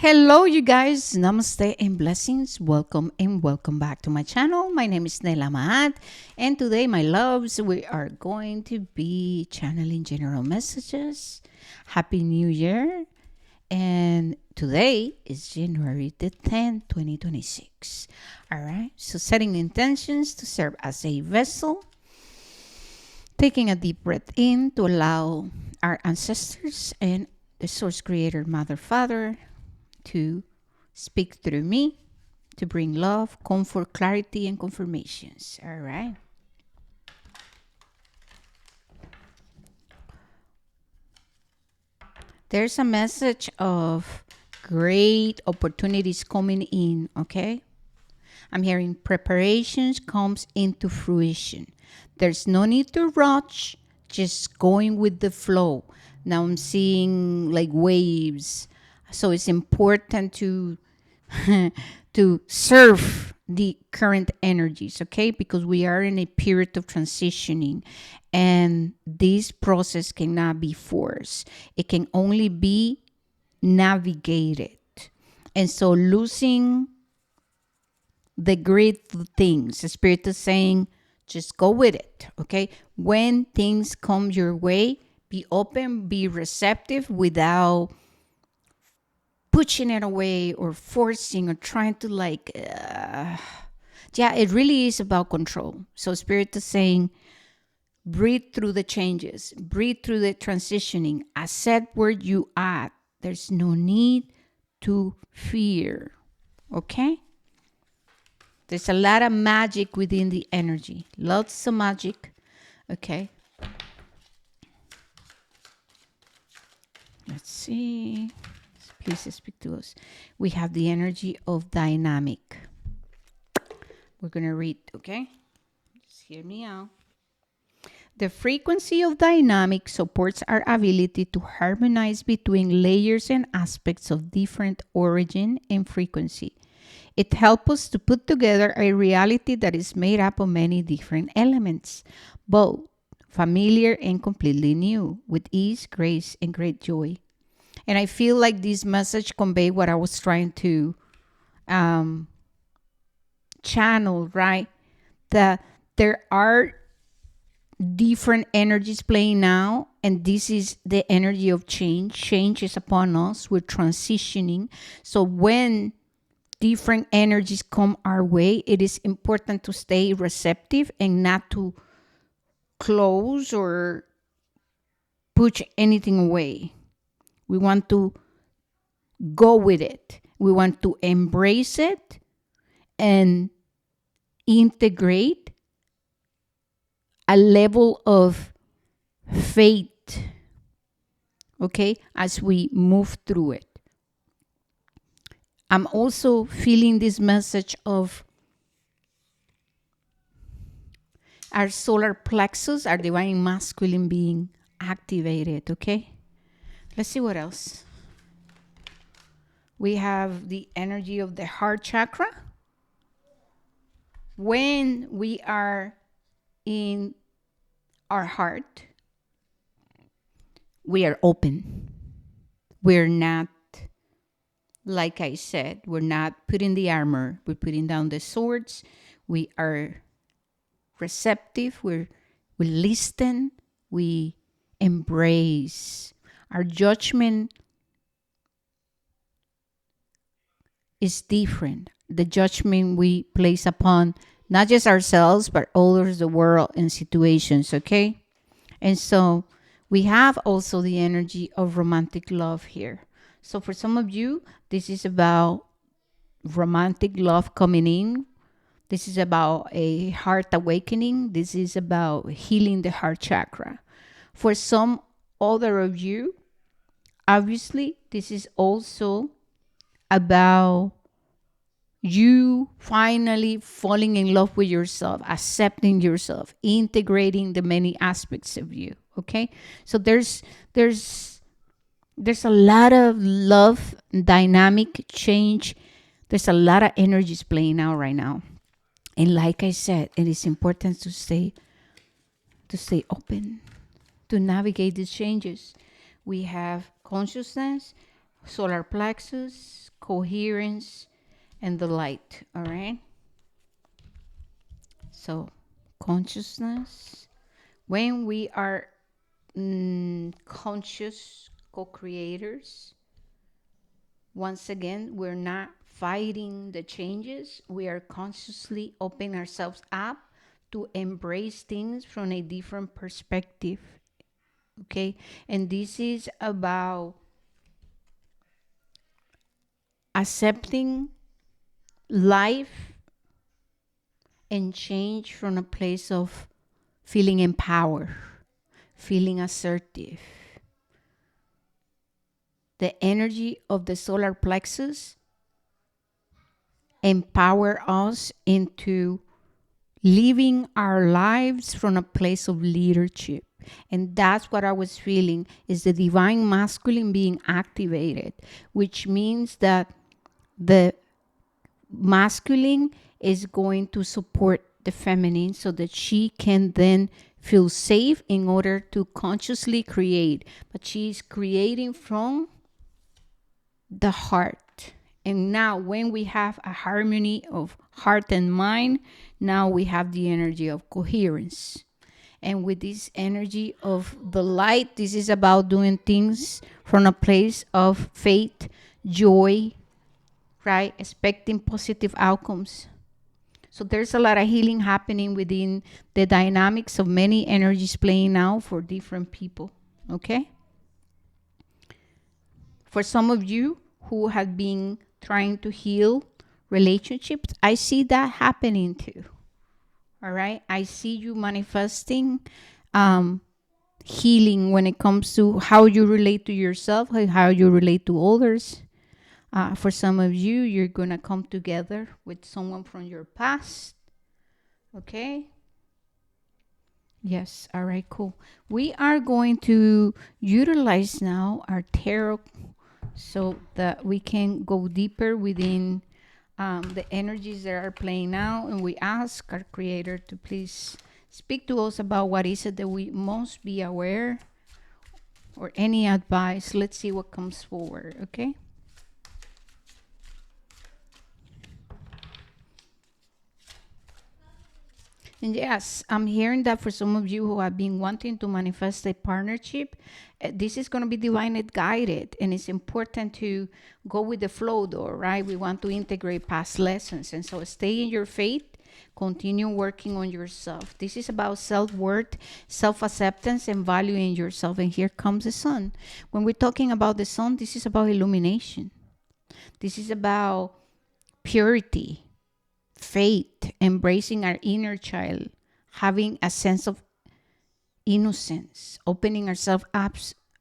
Hello, you guys. Namaste and blessings. Welcome and welcome back to my channel. My name is Nela Ma'at, and today, my loves, we are going to be channeling general messages. Happy New Year! And today is January the 10th, 2026. All right, so setting intentions to serve as a vessel, taking a deep breath in to allow our ancestors and the source creator, Mother, Father, to speak through me to bring love, comfort, clarity, and confirmations. All right. There's a message of great opportunities coming in, okay? I'm hearing preparations comes into fruition. There's no need to rush, just going with the flow. Now I'm seeing like waves. So it's important to to serve the current energies, okay? Because we are in a period of transitioning and this process cannot be forced. It can only be navigated. And so losing the great things, the spirit is saying, just go with it, okay? When things come your way, be open, be receptive without pushing it away or forcing or trying to yeah, it really is about control. So spirit is saying, breathe through the changes, breathe through the transitioning, accept where you are. There's no need to fear, okay? There's a lot of magic within the energy, lots of magic, okay? Let's see. Please speak to us. We have the energy of dynamic. We're going to read, okay? Just hear me out. The frequency of dynamic supports our ability to harmonize between layers and aspects of different origin and frequency. It helps us to put together a reality that is made up of many different elements, both familiar and completely new, with ease, grace, and great joy. And I feel like this message conveyed what I was trying to channel, right? That there are different energies playing now, and this is the energy of change. Change is upon us. We're transitioning. So when different energies come our way, it is important to stay receptive and not to close or push anything away. We want to go with it. We want to embrace it and integrate a level of faith, okay, as we move through it. I'm also feeling this message of our solar plexus, our divine masculine being activated, okay? Let's see what else. We have the energy of the heart chakra. When we are in our heart, we are open. We're not, like I said, we're not putting the armor, we're putting down the swords. We are receptive, we listen, we embrace. Our judgment is different. The judgment we place upon not just ourselves, but others, the world, and situations, okay? And so we have also the energy of romantic love here. So for some of you, this is about romantic love coming in. This is about a heart awakening. This is about healing the heart chakra. For some other of you, obviously, this is also about you finally falling in love with yourself, accepting yourself, integrating the many aspects of you. Okay, so there's a lot of love, dynamic change. There's a lot of energies playing out right now, and like I said, it is important to stay open, to navigate these changes. We have consciousness, solar plexus, coherence, and the light. All right. So, consciousness. When we are conscious co creators, once again, we're not fighting the changes. We are consciously opening ourselves up to embrace things from a different perspective. Okay. And this is about accepting life and change from a place of feeling empowered, feeling assertive. The energy of the solar plexus empower us into living our lives from a place of leadership. And that's what I was feeling, is the divine masculine being activated, which means that the masculine is going to support the feminine so that she can then feel safe in order to consciously create. But she's creating from the heart. And now, when we have a harmony of heart and mind, now we have the energy of coherence. And with this energy of the light, this is about doing things from a place of faith, joy, right? Expecting positive outcomes. So there's a lot of healing happening within the dynamics of many energies playing out for different people. Okay? For some of you who have been trying to heal relationships, I see that happening too. All right? I see you manifesting healing when it comes to how you relate to yourself, how you relate to others. For some of you, you're going to come together with someone from your past. Okay? Yes. All right, cool. We are going to utilize now our tarot so that we can go deeper within the energies that are playing out. And we ask our creator to please speak to us about what is it that we must be aware, or any advice. Let's see what comes forward. Okay? And yes, I'm hearing that for some of you who have been wanting to manifest a partnership, this is going to be divinely guided. And it's important to go with the flow, though, right? We want to integrate past lessons. And so stay in your faith, continue working on yourself. This is about self-worth, self-acceptance, and valuing yourself. And here comes the sun. When we're talking about the sun, this is about illumination. This is about purity, faith, embracing our inner child, having a sense of innocence, opening ourselves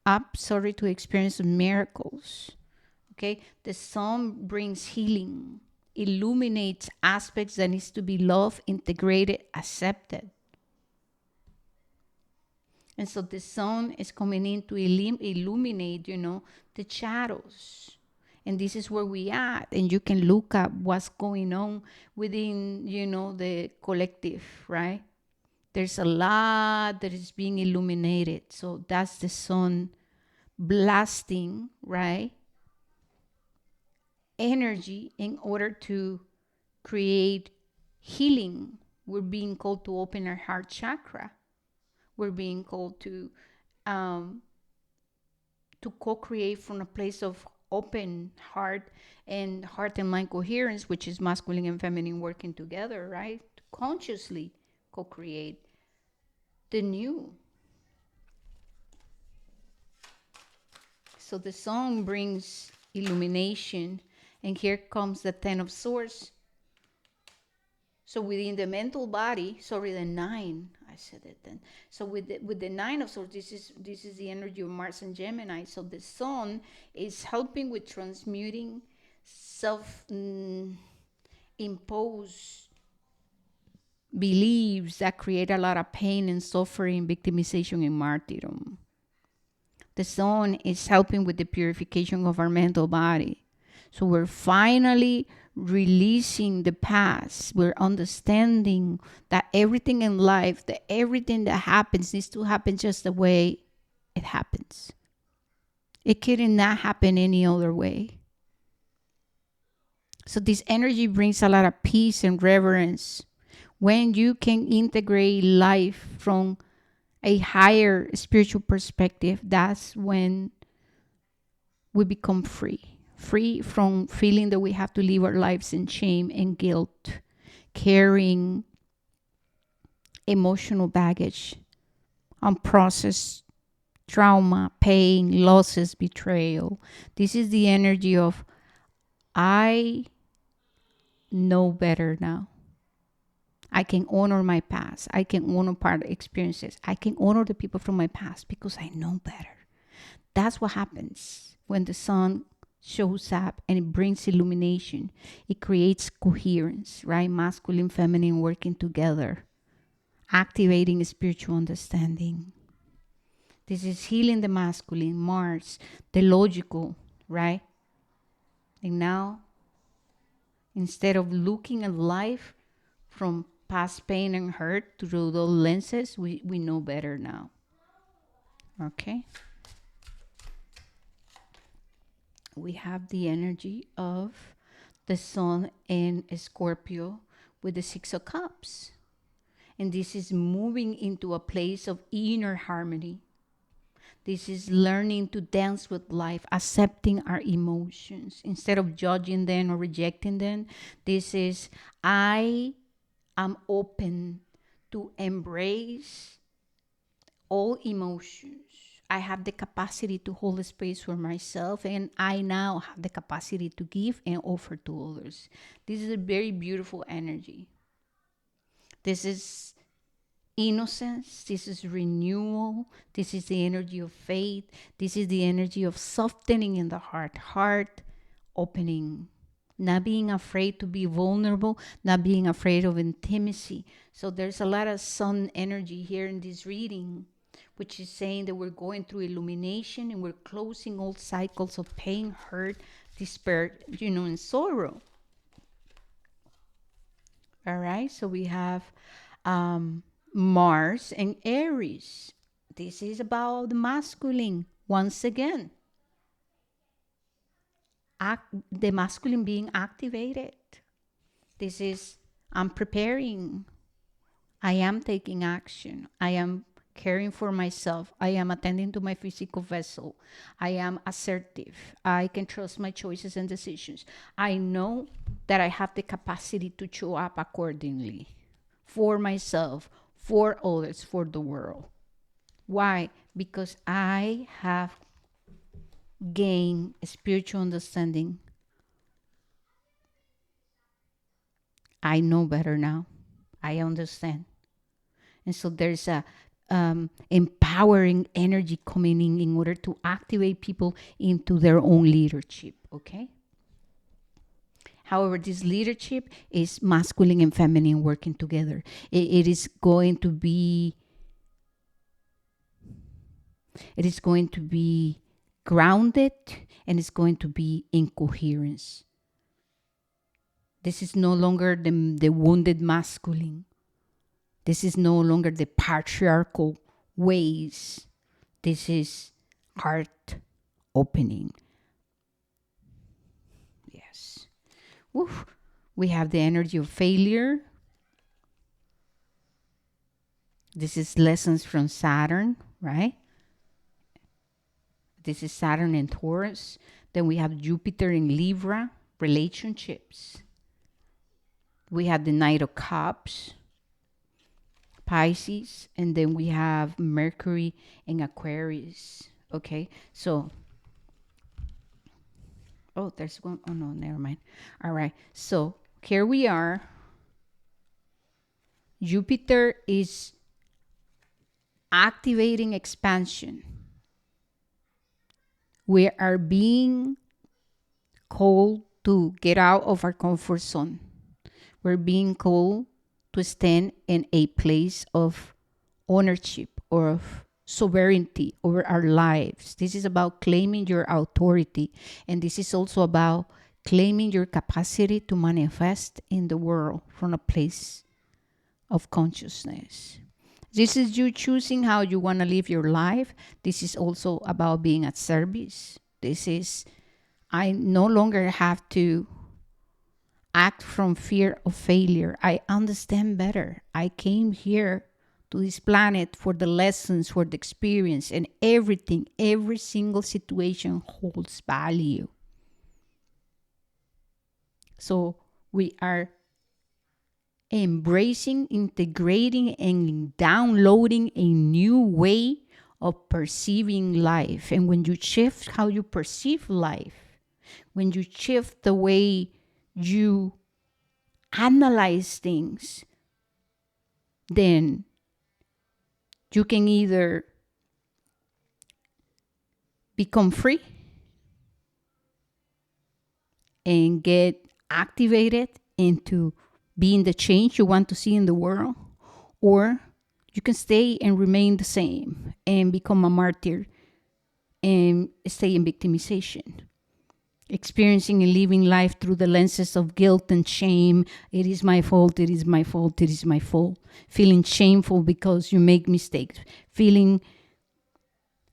up to experience miracles. Okay, the sun brings healing, illuminates aspects that needs to be loved, integrated, accepted. And so the sun is coming in to illuminate, the shadows. And this is where we at. And you can look at what's going on within, the collective, right? There's a lot that is being illuminated. So that's the sun blasting, right? Energy in order to create healing. We're being called to open our heart chakra. We're being called to co-create from a place of open heart and mind coherence, which is masculine and feminine working together, right? To consciously co-create the new. So the sun brings illumination, and here comes the 10 of swords. So within the mental body, the 9, I said it then. So with the 9 of swords, this is the energy of Mars and Gemini. So the sun is helping with transmuting self-imposed beliefs that create a lot of pain and suffering, victimization, and martyrdom. The sun is helping with the purification of our mental body. So we're finally releasing the past. We're understanding that everything in life, that everything that happens needs to happen just the way it happens. It couldn't not happen any other way. So this energy brings a lot of peace and reverence. When you can integrate life from a higher spiritual perspective, that's when we become free. Free from feeling that we have to live our lives in shame and guilt, carrying emotional baggage, unprocessed trauma, pain, losses, betrayal. This is the energy of I know better now. I can honor my past. I can honor part experiences. I can honor the people from my past because I know better. That's what happens when the sun shows up and it brings illumination. It creates coherence, right? Masculine, feminine working together, activating spiritual understanding. This is healing the masculine, Mars, the logical, right? And now, instead of looking at life from past pain and hurt through those lenses, we know better now. Okay? We have the energy of the sun in Scorpio with the Six of Cups. And this is moving into a place of inner harmony. This is learning to dance with life, accepting our emotions instead of judging them or rejecting them. This is, I am open to embrace all emotions. I have the capacity to hold a space for myself, and I now have the capacity to give and offer to others. This is a very beautiful energy. This is innocence. This is renewal. This is the energy of faith. This is the energy of softening in the heart opening, not being afraid to be vulnerable, not being afraid of intimacy. So there's a lot of sun energy here in this reading, which is saying that we're going through illumination and we're closing old cycles of pain, hurt, despair, and sorrow. All right, so we have Mars and Aries. This is about the masculine once again. The masculine being activated. This is, I'm preparing. I am taking action. I am caring for myself. I am attending to my physical vessel. I am assertive. I can trust my choices and decisions. I know that I have the capacity to show up accordingly for myself, for others, for the world. Why? Because I have gained spiritual understanding. I know better now. I understand. And so there's a empowering energy coming in order to activate people into their own leadership. Okay. However, this leadership is masculine and feminine working together. It is going to be. It is going to be grounded and it's going to be in coherence. This is no longer the wounded masculine. This is no longer the patriarchal ways. This is heart opening. Yes. Woof. We have the energy of failure. This is lessons from Saturn, right? This is Saturn and Taurus. Then we have Jupiter in Libra, relationships. We have the Knight of Cups, Pisces, and then we have Mercury in Aquarius. Okay, so, oh, there's one. Oh, no, never mind. All right, so here we are. Jupiter is activating expansion. We are being called to get out of our comfort zone. We're being called to stand in a place of ownership or of sovereignty over our lives. This is about claiming your authority. And this is also about claiming your capacity to manifest in the world from a place of consciousness. This is you choosing how you want to live your life. This is also about being at service. This is, I no longer have to act from fear of failure. I understand better. I came here to this planet for the lessons, for the experience, and everything, every single situation holds value. So we are embracing, integrating, and downloading a new way of perceiving life. And when you shift how you perceive life, when you shift the way you analyze things, then you can either become free and get activated into being the change you want to see in the world, or you can stay and remain the same and become a martyr and stay in victimization, experiencing and living life through the lenses of guilt and shame. It is my fault, it is my fault, it is my fault. Feeling shameful because you make mistakes. Feeling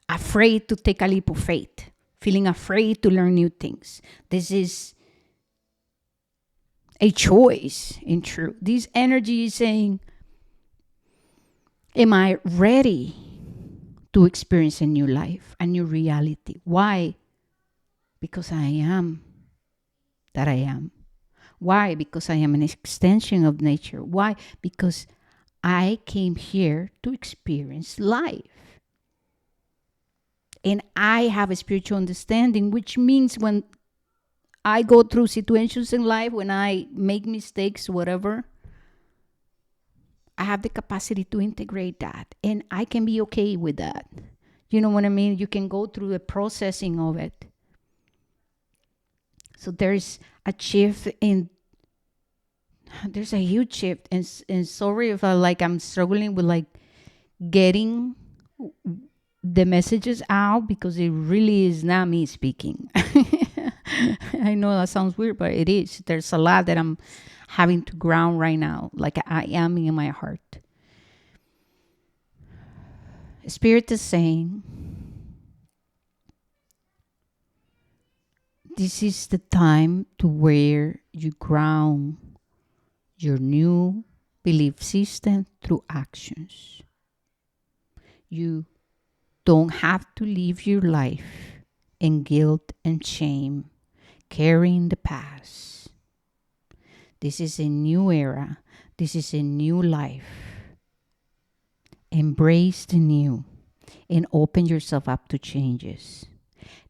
afraid to take a leap of faith. Feeling afraid to learn new things. This is a choice in truth. This energy is saying, am I ready to experience a new life, a new reality? Why? Because I am that I am. Why? Because I am an extension of nature. Why? Because I came here to experience life. And I have a spiritual understanding, which means when I go through situations in life, when I make mistakes, whatever, I have the capacity to integrate that. And I can be okay with that. You know what I mean? You can go through the processing of it. So there's a shift in, there's a huge shift. And sorry if I'm struggling with getting the messages out, because it really is not me speaking. I know that sounds weird, but it is. There's a lot that I'm having to ground right now, like I am in my heart. Spirit is saying, this is the time to where you ground your new belief system through actions. You don't have to live your life in guilt and shame, carrying the past. This is a new era. This is a new life. Embrace the new and open yourself up to changes.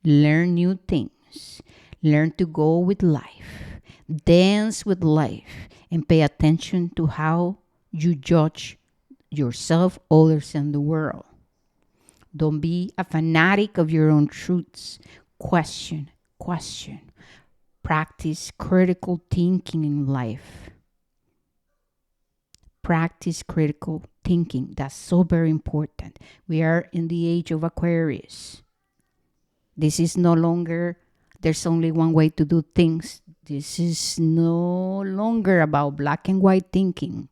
Learn new things. Learn to go with life. Dance with life. And pay attention to how you judge yourself, others, and the world. Don't be a fanatic of your own truths. Question. Practice critical thinking in life. Practice critical thinking. That's so very important. We are in the age of Aquarius. This is no longer, there's only one way to do things. This is no longer about black and white thinking.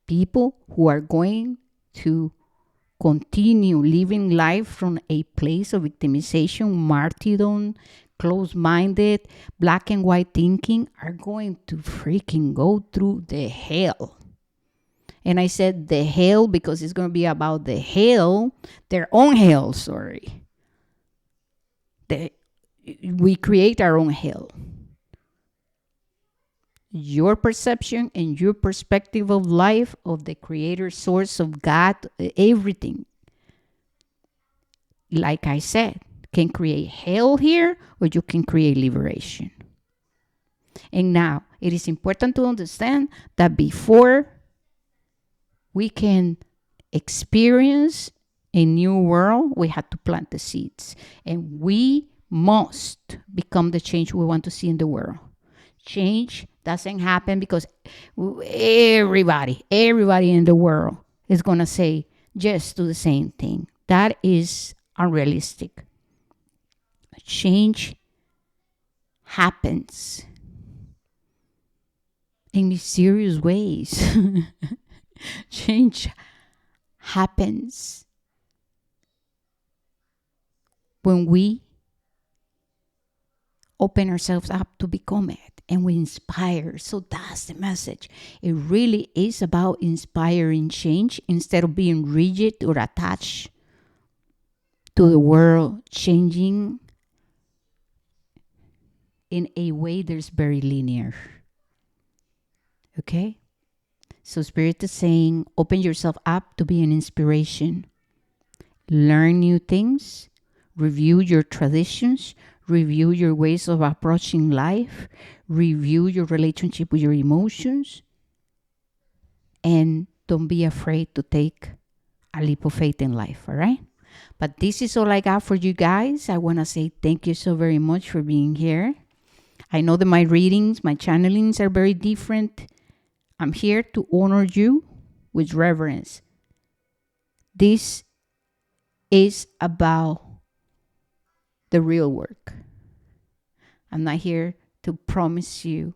People who are going to continue living life from a place of victimization, martyrdom, closed-minded, black and white thinking are going to freaking go through the hell. And I said the hell because it's going to be about the hell, their own hell, sorry. We create our own hell. Your perception and your perspective of life, of the creator, source of God, everything, like I said, can create hell here, or you can create liberation. And now it is important to understand that before we can experience a new world, we had to plant the seeds. And we must become the change we want to see in the world. Change doesn't happen because everybody in the world is going to say yes to the same thing. That is unrealistic. Change happens in mysterious ways. Change happens when we open ourselves up to become it. and we inspire. So that's the message. It really is about inspiring change instead of being rigid or attached to the world changing in a way that's very linear. Okay? So Spirit is saying, open yourself up to be an inspiration. Learn new things, review your traditions, review your ways of approaching life, review your relationship with your emotions, and don't be afraid to take a leap of faith in life, all right? But this is all I got for you guys. I want to say thank you so very much for being here. I know that my readings, my channelings are very different. I'm here to honor you with reverence. This is about the real work. I'm not here to promise you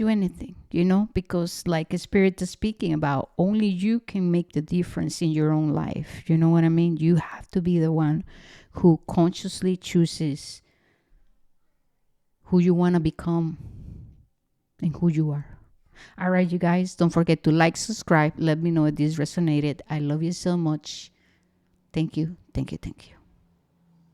anything, because like a Spirit is speaking about, only you can make the difference in your own life. You know what I mean? You have to be the one who consciously chooses who you want to become and who you are. All right, you guys, don't forget to like, subscribe. Let me know if this resonated. I love you so much. Thank you. Thank you. Thank you.